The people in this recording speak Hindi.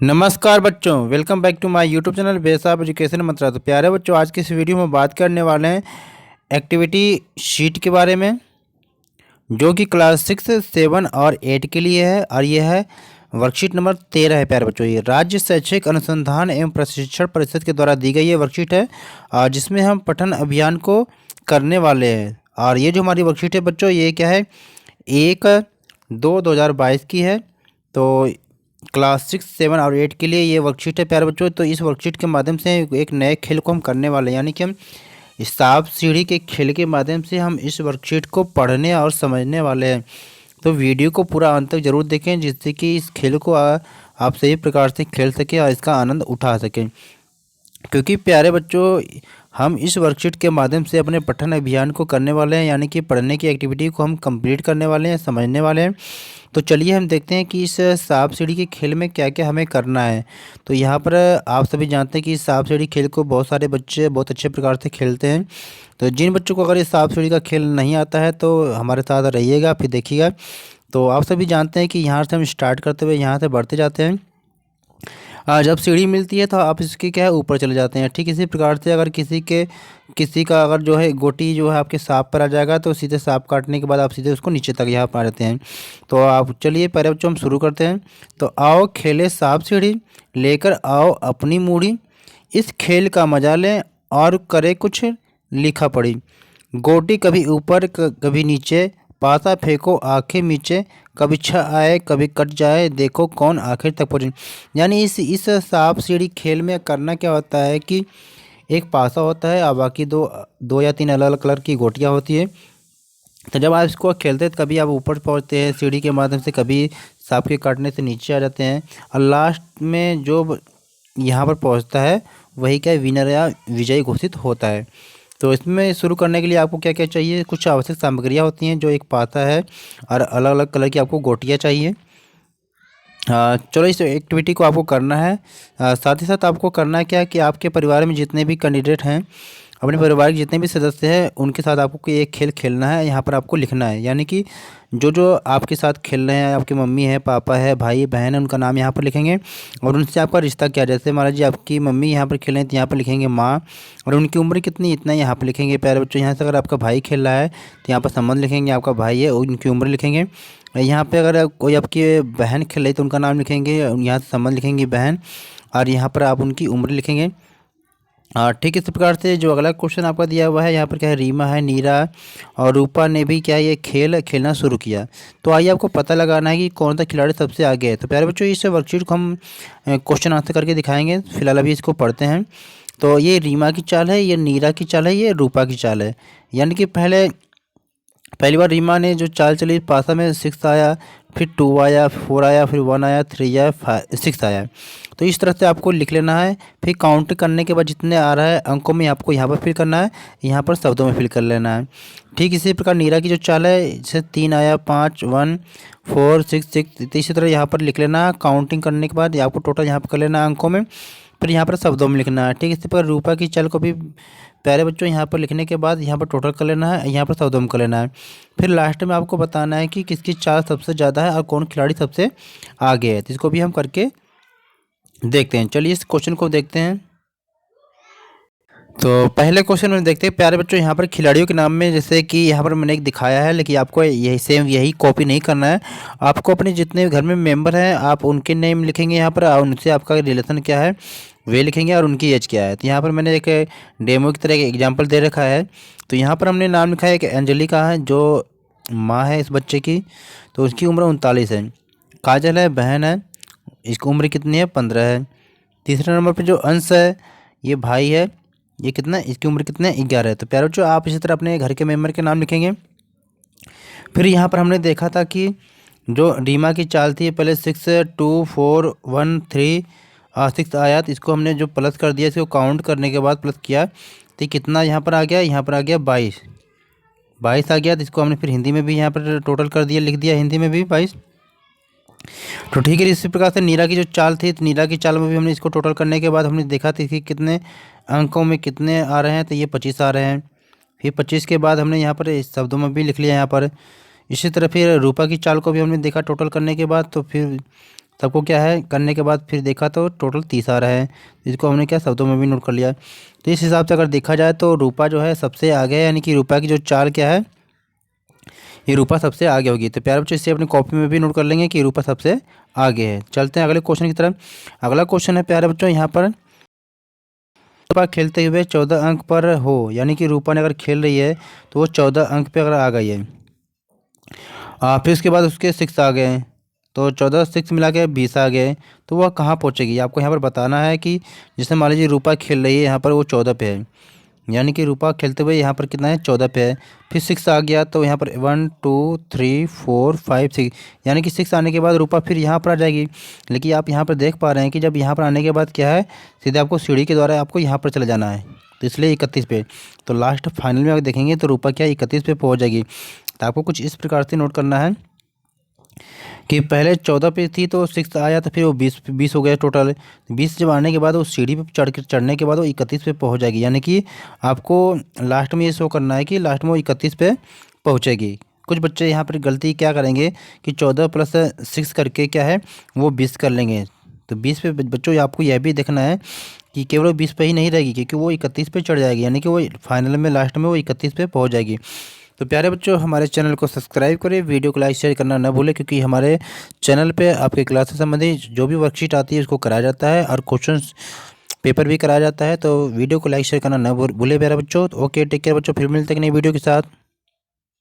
नमस्कार बच्चों, welcome back to my YouTube channel Besaab education Mantra. तो प्यारे बच्चों, आज के इस वीडियो में बात करने वाले हैं एक्टिविटी शीट के बारे में, जो कि क्लास 6, 7 और 8 के लिए है। और यह है वर्कशीट नंबर 13 है। प्यारे बच्चों, ये राज्य शैक्षिक अनुसंधान एवं प्रशिक्षण परिषद के द्वारा दी गई ये वर्कशीट है, और जिसमें हम पठन अभियान को करने वाले हैं। और ये जो हमारी वर्कशीट है बच्चों, ये क्या है, 1/2/2022 की है। तो क्लास 6, 7 और 8 के लिए ये वर्कशीट है प्यारे बच्चों। तो इस वर्कशीट के माध्यम से एक नए खेल को हम करने वाले हैं, यानी कि हम सांप सीढ़ी के खेल के माध्यम से हम इस वर्कशीट को पढ़ने और समझने वाले हैं। तो वीडियो को पूरा अंत तक जरूर देखें, जिससे कि इस खेल को आप सही प्रकार से खेल सकें और इसका आनंद उठा सकें। क्योंकि प्यारे बच्चों, हम इस वर्कशीट के माध्यम से अपने पठन अभियान को करने वाले हैं, यानी कि पढ़ने की एक्टिविटी को हम कंप्लीट करने वाले हैं, समझने वाले हैं। तो चलिए हम देखते हैं कि इस सांप सीढ़ी के खेल में क्या क्या हमें करना है। तो यहाँ पर आप सभी जानते हैं कि इस सांप सीढ़ी खेल को बहुत सारे बच्चे बहुत अच्छे प्रकार से खेलते हैं। तो जिन बच्चों को अगर इस सांप सीढ़ी का खेल नहीं आता है तो हमारे साथ रहिएगा, फिर देखिएगा। तो आप सभी जानते हैं कि यहाँ से हम स्टार्ट करते हुए यहाँ से बढ़ते जाते हैं। जब सीढ़ी मिलती है तो आप इसके क्या है ऊपर चले जाते हैं। ठीक इसी प्रकार से अगर किसी का अगर जो है गोटी जो है आपके सांप पर आ जाएगा, तो सीधे सांप काटने के बाद आप सीधे उसको नीचे तक यहाँ पर आ जाते हैं। तो आप चलिए पहले बच्चों हम शुरू करते हैं। तो आओ खेले सांप सीढ़ी, लेकर आओ अपनी मूढ़ी, इस खेल का मजा लें और करे कुछ लिखा पड़ी। गोटी कभी ऊपर कभी नीचे, पासा फेंको आंखें नीचे, कभी छा आए कभी कट जाए, देखो कौन आखिर तक पहुँचे। यानी इस सांप सीढ़ी खेल में करना क्या होता है कि एक पासा होता है और बाकी दो या तीन अलग अलग कलर की गोटियां होती है। तो जब आप इसको खेलते हैं तो कभी आप ऊपर पहुंचते हैं सीढ़ी के माध्यम से, कभी सांप के काटने से नीचे आ जाते हैं, और लास्ट में जो यहाँ पर पहुंचता है वही क्या विनर या विजयी घोषित होता है। तो इसमें शुरू करने के लिए आपको क्या क्या चाहिए, कुछ आवश्यक सामग्रियाँ होती हैं, जो एक पाता है और अलग अलग कलर की आपको गोटियाँ चाहिए। चलो इस एक्टिविटी को आपको करना है। साथ ही साथ आपको करना है क्या कि आपके परिवार में जितने भी कैंडिडेट हैं, अपने परिवार के जितने भी सदस्य हैं, उनके साथ आपको एक खेल खेलना है। यहाँ पर आपको लिखना है, यानी कि जो जो आपके साथ खेल रहे हैं, आपकी मम्मी है, पापा है, भाई बहन है, उनका नाम यहाँ पर लिखेंगे और उनसे आपका रिश्ता क्या। जैसे महाराज जी आपकी मम्मी यहाँ पर खेल रहे हैं तो यहाँ पर लिखेंगे माँ, और उनकी उम्र कितनी इतना यहाँ पर लिखेंगे। प्यारे बच्चों, यहाँ से अगर आपका भाई खेल रहा है तो यहाँ पर संबंध लिखेंगे, आपका भाई है उनकी उम्र लिखेंगे। यहाँ पे अगर कोई आपकी बहन खेल रही तो उनका नाम लिखेंगे, यहाँ से संबंध लिखेंगे बहन, और यहाँ पर आप उनकी उम्र लिखेंगे। ठीक इस प्रकार से जो अगला क्वेश्चन आपका दिया हुआ है, यहाँ पर क्या है, रीमा है, नीरा और रूपा ने भी क्या ये खेल खेलना शुरू किया। तो आइए आपको पता लगाना है कि कौन सा खिलाड़ी सबसे आगे है। तो प्यारे बच्चों, इस वर्कशीट को हम क्वेश्चन आंसर करके दिखाएंगे। फिलहाल अभी इसको पढ़ते हैं। तो ये रीमा की चाल है, ये नीरा की चाल है, ये रूपा की चाल है। यानी कि पहली बार रीमा ने जो चाल चली, पासा में 6 आया, फिर 2 आया, 4 आया, फिर 1 आया, 3 आया, 6 आया। तो इस तरह से आपको लिख लेना है। फिर काउंट करने के बाद जितने आ रहा है अंकों में आपको यहाँ पर फिल करना है, यहाँ पर शब्दों में फिल कर लेना है। ठीक इसी प्रकार नीरा की जो चाल है, जैसे 3 आया, 5, 1, 4, 6, 6, तो इसी तरह यहाँ पर लिख लेना है। काउंटिंग करने के बाद आपको टोटल यहाँ पर कर लेना है अंकों में, फिर यहाँ पर शब्दों में लिखना है। ठीक इसी प्रकार रूपा की चाल को भी प्यारे बच्चों यहाँ पर लिखने के बाद यहाँ पर टोटल कर लेना है, यहाँ पर शब्दों में कर लेना है। फिर लास्ट में आपको बताना है कि किसकी चाल सबसे ज़्यादा है और कौन खिलाड़ी सबसे आगे है। तो इसको भी हम करके देखते हैं। चलिए इस क्वेश्चन को देखते हैं। तो पहले क्वेश्चन में देखते हैं प्यारे बच्चों, यहाँ पर खिलाड़ियों के नाम में जैसे कि यहाँ पर मैंने एक दिखाया है, लेकिन आपको यही कॉपी नहीं करना है। आपको अपने जितने घर में मेंबर हैं आप उनके नेम लिखेंगे यहाँ पर, और उनसे आपका रिलेशन क्या है वे लिखेंगे, और उनकी एज क्या है। तो यहाँ पर मैंने एक डेमो की तरह एक एग्जाम्पल दे रखा है। तो यहाँ पर हमने नाम लिखा है कि अंजलि का है, जो माँ है इस बच्चे की, तो उसकी उम्र 39 है। काजल है, बहन है, इसकी उम्र कितनी है, 15 है। तीसरे नंबर पर जो अंश है, ये भाई है, ये कितना है, इसकी उम्र कितने 11 है। तो प्यारे बच्चों, आप इसी तरह अपने घर के मेंबर के नाम लिखेंगे। फिर यहाँ पर हमने देखा था कि जो रीमा की चाल थी, पहले 6, 2, 4, 1, 3, 6 आया, तो इसको हमने जो प्लस कर दिया, इसको काउंट करने के बाद प्लस किया तो कितना यहाँ पर आ गया, यहाँ पर आ गया 22 आ गया। तो इसको हमने फिर हिंदी में भी यहाँ पर टोटल कर दिया, लिख दिया हिंदी में भी 22। तो ठीक है, इसी प्रकार से नीरा की जो चाल थी, तो नीरा की चाल में भी हमने इसको टोटल करने के बाद हमने देखा था कि कितने अंकों में कितने आ रहे हैं, तो ये 25 आ रहे हैं। फिर 25 के बाद हमने यहाँ पर इस शब्दों में भी लिख लिया यहाँ पर। इसी तरह फिर रूपा की चाल को भी हमने देखा टोटल करने के बाद, तो फिर सबको क्या है करने के बाद फिर देखा तो टोटल 30 आ रहा है। इसको हमने क्या शब्दों में भी नोट कर लिया। तो इस हिसाब से अगर देखा जाए तो रूपा जो है सबसे आगे है, यानी कि रूपा की जो चाल क्या है, ये रूपा सबसे आगे होगी। तो प्यारे बच्चों इसे अपनी कॉपी में भी नोट कर लेंगे कि रूपा सबसे आगे है। चलते हैं अगले क्वेश्चन की तरफ। अगला क्वेश्चन है प्यारे बच्चों यहाँ पर, रूपा खेलते हुए 14 अंक पर हो, यानी कि रूपा ने अगर खेल रही है तो वो 14 अंक पे अगर आ गई है, फिर उसके बाद उसके 6 आ गए, तो 14 6 मिला के 20 आ गए, तो वह कहाँ पहुँचेगी आपको यहाँ पर बताना है। कि जैसे मान लीजिए रूपा खेल रही है यहाँ पर, वो 14 पे है, यानी कि रूपा खेलते हुए यहाँ पर कितना है 14 पे है, फिर 6 आ गया तो यहाँ पर 1 2 3 4 5 6, यानी कि 6 आने के बाद रूपा फिर यहाँ पर आ जाएगी। लेकिन आप यहाँ पर देख पा रहे हैं कि जब यहाँ पर आने के बाद क्या है, सीधे आपको सीढ़ी के द्वारा आपको यहाँ पर चले जाना है, तो इसलिए 31 पे। तो लास्ट फाइनल में अगर देखेंगे तो रूपा क्या 31 पे पहुँच जाएगी। तो आपको कुछ इस प्रकार से नोट करना है कि पहले 14 पे थी तो 6 आया, तो फिर वो 20 हो गया टोटल। 20 जब आने के बाद वो सीढ़ी पे चढ़ने के बाद वो 31 पे पहुंच जाएगी, यानी कि आपको लास्ट में ये शो करना है कि लास्ट में वो 31 पे पहुंचेगी। कुछ बच्चे यहाँ पर गलती क्या करेंगे कि 14 प्लस 6 करके क्या है वो 20 कर लेंगे। तो 20 पे बच्चों आपको यह भी देखना है कि केवल 20 पे ही नहीं रहेगी, क्योंकि वो 31 पे चढ़ जाएगी, यानी कि वो फाइनल में लास्ट में वो 31 पे पहुँच जाएगी। तो प्यारे बच्चों हमारे चैनल को सब्सक्राइब करें, वीडियो को लाइक शेयर करना न भूलें, क्योंकि हमारे चैनल पे आपके क्लास से संबंधित जो भी वर्कशीट आती है उसको कराया जाता है और क्वेश्चंस पेपर भी कराया जाता है। तो वीडियो को लाइक शेयर करना न भूलें प्यारे बच्चों। ओके टेक केयर बच्चों, फिर मिलते हैं एक नई वीडियो के साथ।